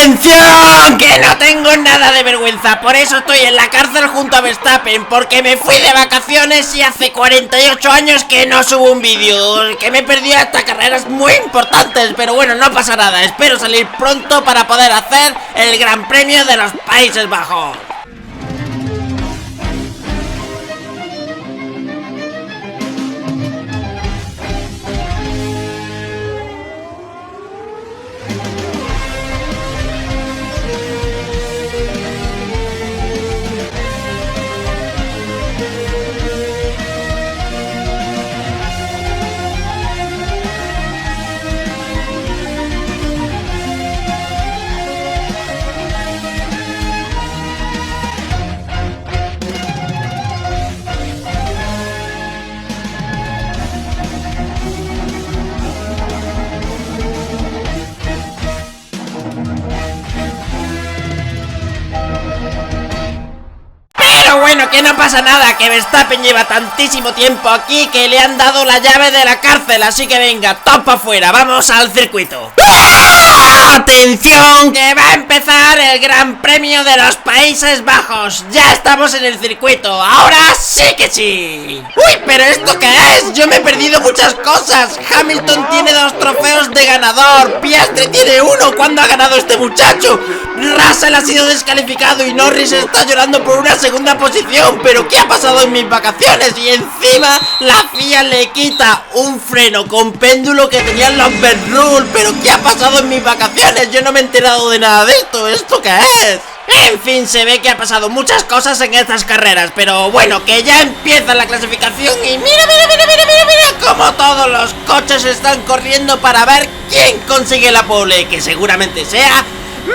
¡Atención! Que no tengo nada de vergüenza. Por eso estoy en la cárcel junto a Verstappen, porque me fui de vacaciones y hace 48 años que no subo un vídeo. Que me he perdido hasta carreras muy importantes. Pero bueno, no pasa nada. Espero salir pronto para poder hacer el Gran Premio de los Países Bajos. Bueno, que no pasa nada, que Verstappen lleva tantísimo tiempo aquí que le han dado la llave de la cárcel, así que venga, topa afuera, vamos al circuito. ¡Atención! Que va a empezar el Gran Premio de los Países Bajos. Ya estamos en el circuito, ahora sí que sí. Uy, pero ¿esto qué es? Yo me he perdido muchas cosas. Hamilton tiene 2 trofeos de ganador, Piastri tiene 1. ¿Cuándo ha ganado este muchacho? Russell ha sido descalificado y Norris está llorando por una segunda posición. ¿Pero qué ha pasado en mis vacaciones? Y encima la FIA le quita un freno con péndulo que tenían los Rule. ¿Pero qué ha pasado en mis vacaciones? Yo no me he enterado de nada de esto. ¿Esto qué es? En fin, se ve que ha pasado muchas cosas en estas carreras. Pero bueno, que ya empieza la clasificación. Y mira como todos los coches están corriendo para ver quién consigue la pole, que seguramente sea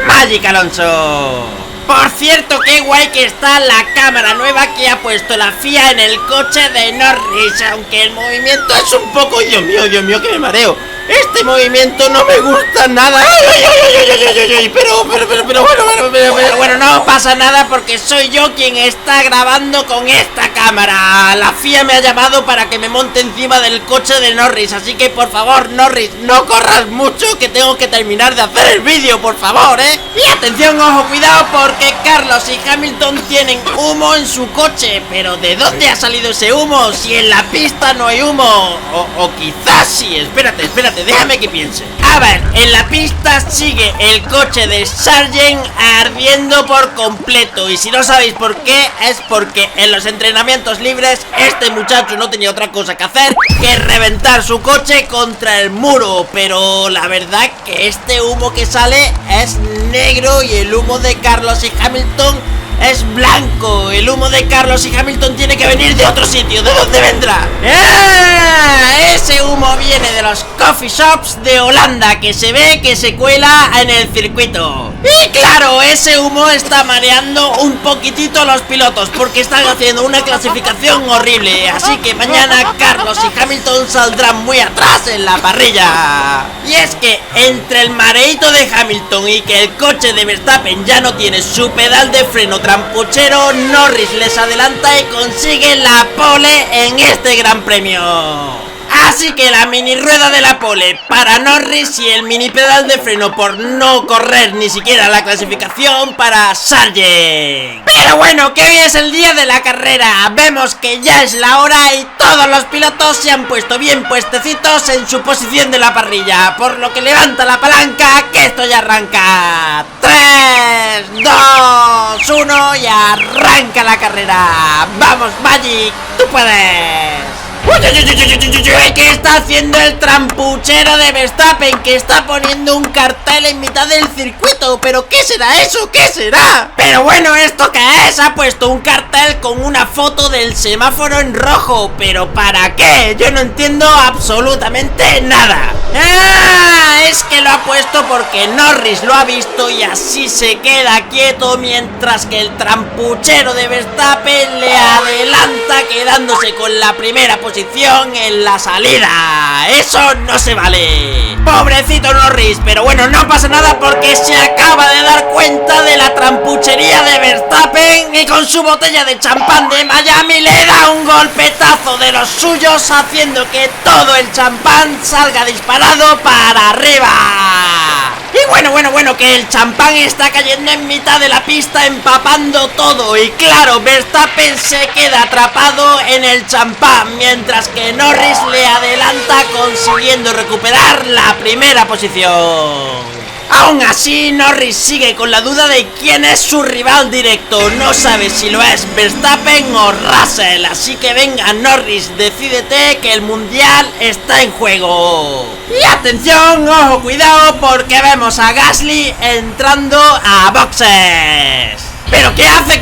Magic Alonso. Por cierto, qué guay que está la cámara nueva que ha puesto la FIA en el coche de Norris. Aunque el movimiento es un poco... Dios mío, que me mareo. Este movimiento no me gusta nada. Pero bueno, no pasa nada porque soy yo quien está grabando con esta cámara. La FIA me ha llamado para que me monte encima del coche de Norris. Así que por favor, Norris, no corras mucho, que tengo que terminar de hacer el vídeo, por favor, Y atención, ojo, cuidado, porque Carlos y Hamilton tienen humo en su coche. Pero ¿de dónde ha salido ese humo? Si en la pista no hay humo. O quizás sí, espérate, déjame que piense. A ver, en la pista sigue el coche de Sargent ardiendo por completo. Y si no sabéis por qué, es porque en los entrenamientos libres este muchacho no tenía otra cosa que hacer que reventar su coche contra el muro. Pero la verdad que este humo que sale es negro y el humo de Carlos y Hamilton es blanco. El humo de Carlos y Hamilton tiene que venir de otro sitio. ¿De dónde vendrá? Ese humo viene de los coffee shops de Holanda, que se ve que se cuela en el circuito. Y claro, ese humo está mareando un poquitito a los pilotos, porque están haciendo una clasificación horrible. Así que mañana Carlos y Hamilton saldrán muy atrás en la parrilla. Y es que entre el mareito de Hamilton y que el coche de Verstappen ya no tiene su pedal de freno trampuchero, Norris les adelanta y consigue la pole en este Gran Premio. Así que la mini rueda de la pole para Norris y el mini pedal de freno por no correr ni siquiera la clasificación para Sargent. Pero bueno, que hoy es el día de la carrera. Vemos que ya es la hora y todos los pilotos se han puesto bien puestecitos en su posición de la parrilla. Por lo que levanta la palanca, que esto ya arranca. 3, 2, 1 y arranca la carrera. Vamos, Magic, tú puedes. ¿Qué está haciendo el trampuchero de Verstappen? Que está poniendo un cartel en mitad del circuito. ¿Pero qué será eso? ¿Qué será? Pero bueno, ¿esto qué es? Ha puesto un cartel con una foto del semáforo en rojo. ¿Pero para qué? Yo no entiendo absolutamente nada. Es que lo ha puesto porque Norris lo ha visto y así se queda quieto, mientras que el trampuchero de Verstappen le adelanta, quedándose con la primera posición en la salida. Eso no se vale. Pobrecito Norris, pero bueno, no pasa nada porque se acaba de dar cuenta de la trampuchería de Verstappen y con su botella de champán de Miami le da un golpetazo de los suyos, haciendo que todo el champán salga disparado para arriba. Y bueno, que el champán está cayendo en mitad de la pista, empapando todo. Y claro, Verstappen se queda atrapado en el champán, mientras que Norris le adelanta, consiguiendo recuperar la primera posición. Aún así, Norris sigue con la duda de quién es su rival directo. No sabe si lo es Verstappen o Russell. Así que venga, Norris, decídete, que el mundial está en juego. Y atención, ojo, cuidado, porque vemos a Gasly entrando a boxes. ¿Pero qué hace?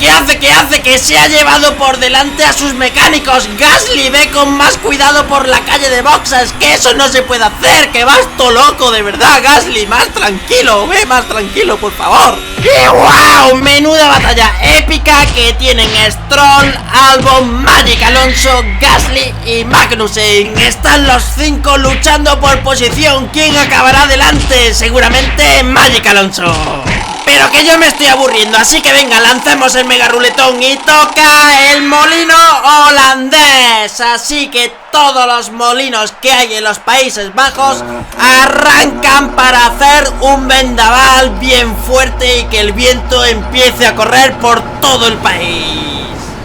Que se ha llevado por delante a sus mecánicos. Gasly, ve con más cuidado por la calle de boxes, que eso no se puede hacer, que vas todo loco, de verdad, Gasly, más tranquilo, ve más tranquilo, por favor. Y wow, menuda batalla épica que tienen Stroll, Albon, Magic Alonso, Gasly y Magnussen. Están los 5 luchando por posición. ¿Quién acabará adelante? Seguramente Magic Alonso. Pero que yo me estoy aburriendo, así que venga, lancemos el mega ruletón y toca el molino holandés. Así que todos los molinos que hay en los Países Bajos arrancan para hacer un vendaval bien fuerte y que el viento empiece a correr por todo el país.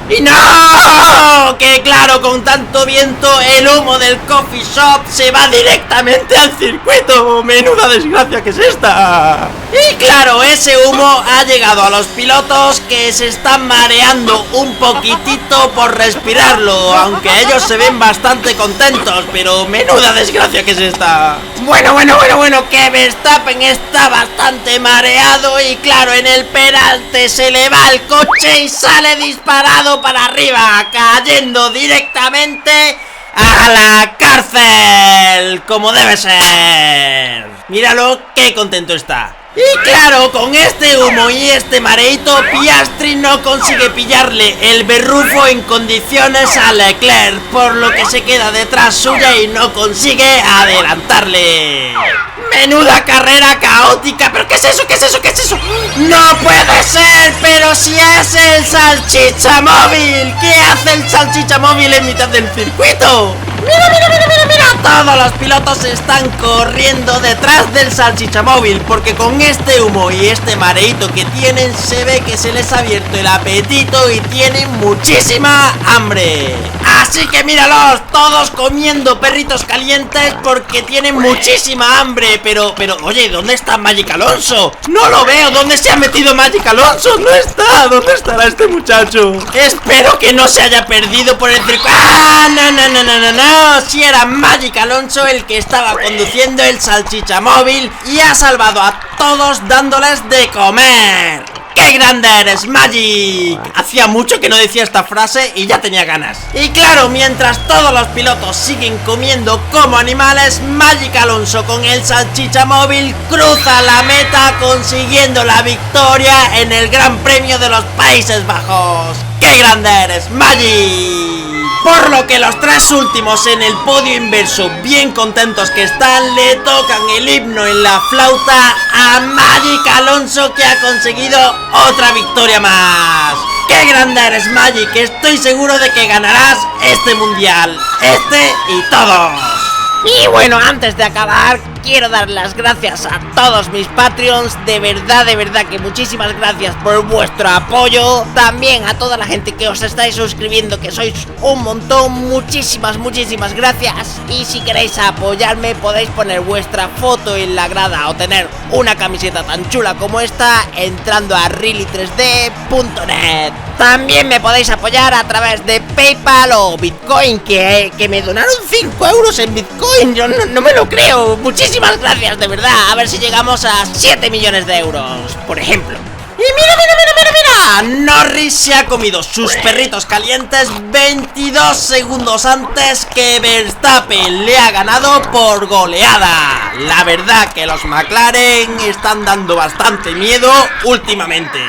¡Y no! Que claro, con tanto viento, el humo del coffee shop se va directamente al circuito. ¡Menuda desgracia que es esta! Y claro, ese humo ha llegado a los pilotos, que se están mareando un poquitito por respirarlo, aunque ellos se ven bastante contentos, pero menuda desgracia que es esta. Bueno, que Verstappen está bastante mareado y claro, en el peralte se le va el coche y sale disparado para arriba, cayendo directamente a la cárcel, como debe ser. Míralo, qué contento está. Y claro, con este humo y este mareito, Piastri no consigue pillarle el berrufo en condiciones a Leclerc, por lo que se queda detrás suya y no consigue adelantarle. Menuda carrera caótica. ¿Pero qué es eso? ¡No puede ser! ¡Pero si es el salchicha móvil! ¿Qué hace el salchicha móvil en mitad del circuito? ¡Mira! Todos los pilotos están corriendo detrás del salchicha móvil, porque con este humo y este mareito que tienen, se ve que se les ha abierto el apetito y tienen muchísima hambre. Así que míralos, todos comiendo perritos calientes porque tienen muchísima hambre. Pero, oye, ¿dónde está Magic Alonso? No lo veo. ¿Dónde se ha metido Magic Alonso? No está. ¿Dónde estará este muchacho? Espero que no se haya perdido por el circuito. ¡Ah! No. Si era Magic Alonso el que estaba conduciendo el salchicha móvil y ha salvado a todos dándoles de comer. ¡Qué grande eres, Magic! Hacía mucho que no decía esta frase y ya tenía ganas. Y claro, mientras todos los pilotos siguen comiendo como animales, Magic Alonso con el salchicha móvil cruza la meta, consiguiendo la victoria en el Gran Premio de los Países Bajos. ¡Qué grande eres, Magic! Por lo que los 3 últimos en el podio inverso, bien contentos que están, le tocan el himno en la flauta a Magic Alonso, que ha conseguido otra victoria más. ¡Qué grande eres, Magic! Estoy seguro de que ganarás este mundial, este y todos. Y bueno, antes de acabar, quiero dar las gracias a todos mis Patreons. De verdad que muchísimas gracias por vuestro apoyo. También a toda la gente que os estáis suscribiendo, que sois un montón. Muchísimas gracias. Y si queréis apoyarme, podéis poner vuestra foto en la grada o tener una camiseta tan chula como esta entrando a really3d.net. También me podéis apoyar a través de PayPal o Bitcoin, que me donaron 5 euros en Bitcoin. Yo no me lo creo. Muchísimas gracias, de verdad. A ver si llegamos a 7 millones de euros, por ejemplo. Y mira, Norris se ha comido sus perritos calientes 22 segundos antes que Verstappen. Le ha ganado por goleada. La verdad que los McLaren están dando bastante miedo últimamente.